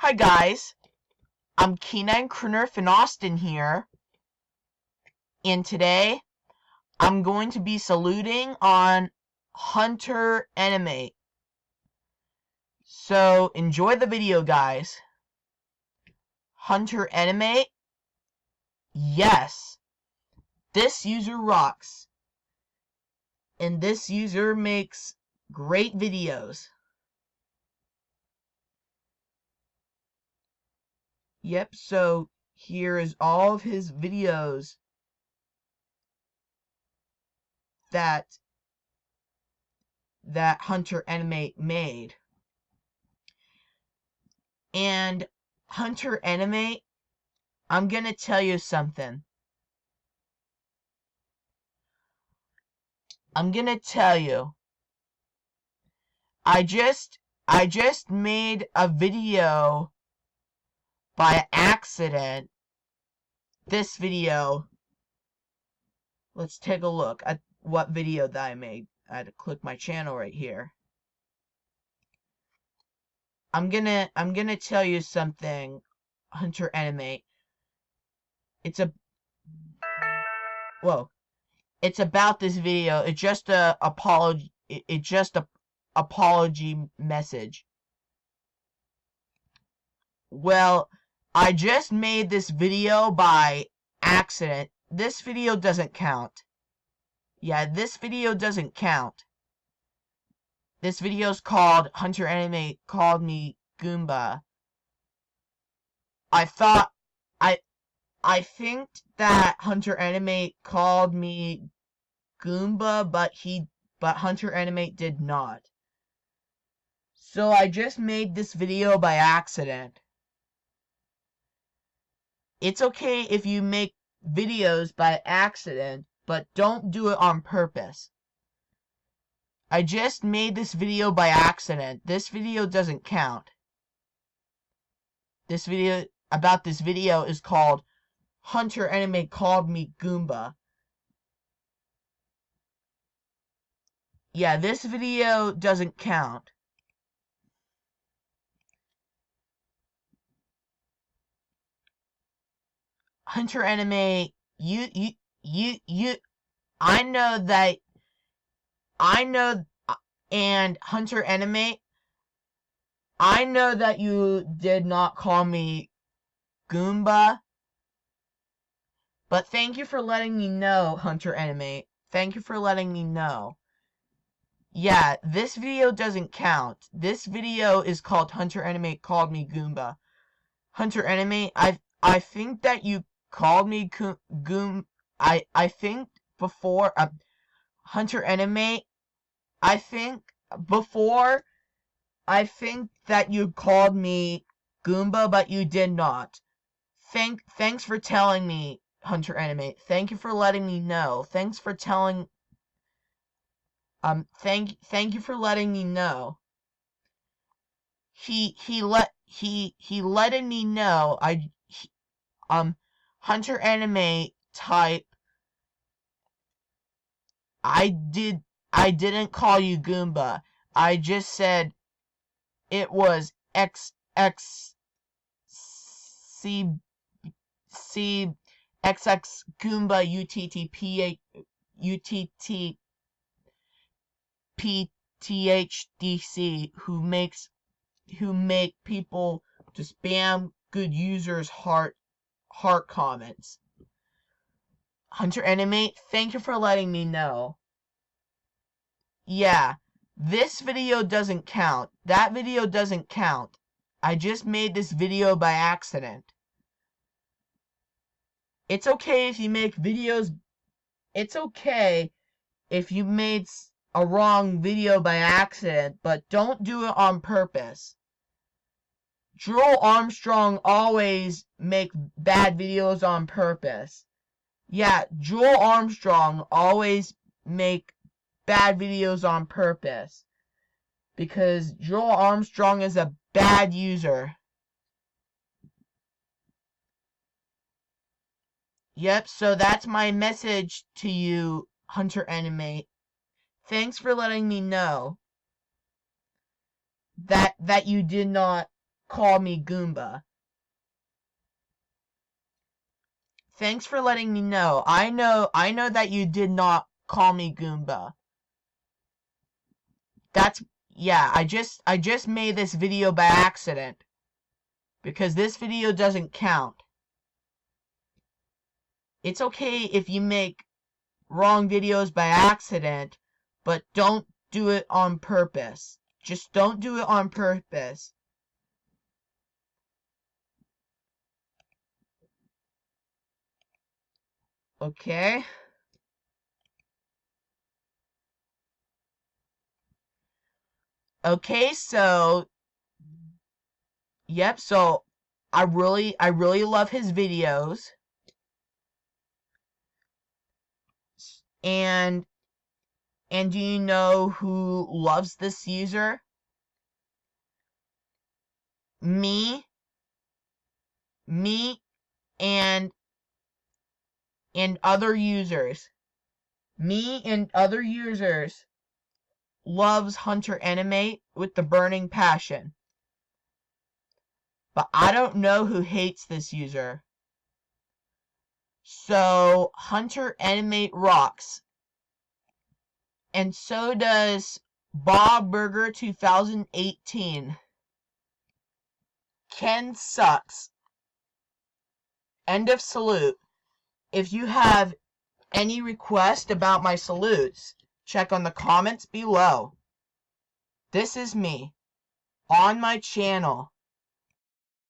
Hi guys, I'm K9 Crooner in Austin here, and today I'm going to be saluting on HunterAnimate. So enjoy the video, guys. HunterAnimate, yes, this user rocks, and this user makes great videos. Yep, so here is all of his videos that HunterAnimate made. And HunterAnimate, I'm gonna tell you something. I'm gonna tell you. I just made a video by accident. This video. Let's take a look at what video that I made. I had to click my channel right here. I'm gonna tell you something, HunterAnimate. It's about this video. It's just a apology. It's just a apology message. Well, I just made this video by accident. This video doesn't count. Yeah, this video doesn't count. This video's called HunterAnimate Called Me Goomba. I think that HunterAnimate called me Goomba, but HunterAnimate did not. So I just made this video by accident. It's okay if you make videos by accident, but don't do it on purpose. I just made this video by accident. This video doesn't count. This video is called HunterAnimate Called Me Goomba. Yeah, this video doesn't count. HunterAnimate, I know, and HunterAnimate, I know that you did not call me Goomba, but thank you for letting me know, HunterAnimate. Thank you for letting me know. Yeah, this video doesn't count. This video is called HunterAnimate Called Me Goomba. HunterAnimate, I think that you called me I think before, HunterAnimate, I think that you called me Goomba, but you did not. Thanks for telling me, HunterAnimate. Thank you for letting me know. Thanks for telling, thank you for letting me know. He letting me know. HunterAnimate type. I didn't call you Goomba. I just said it was XX Goomba UTTPTHDC who make people to spam good users heart comments. HunterAnimate, thank you for letting me know. Yeah, this video doesn't count. That video doesn't count. I just made this video by accident. It's okay if you make videos. It's okay if you made a wrong video by accident, but don't do it on purpose. Joel Armstrong always make bad videos on purpose. Yeah, Joel Armstrong always make bad videos on purpose. Because Joel Armstrong is a bad user. Yep, so that's my message to you, HunterAnimate. Thanks for letting me know that you did not call me Goomba. Thanks for letting me know. I know that you did not call me Goomba. Yeah, I just made this video by accident. Because this video doesn't count. It's okay if you make wrong videos by accident, but don't do it on purpose. Just don't do it on purpose. Okay? Okay, so yep, so I really love his videos. And do you know who loves this user? Me and other users. Me and other users loves HunterAnimate with the burning passion. But I don't know who hates this user. So HunterAnimate rocks. And so does Bob Burger 2018. Ken sucks. End of salute. If you have any request about my salutes, check on the comments below. This is me, on my channel,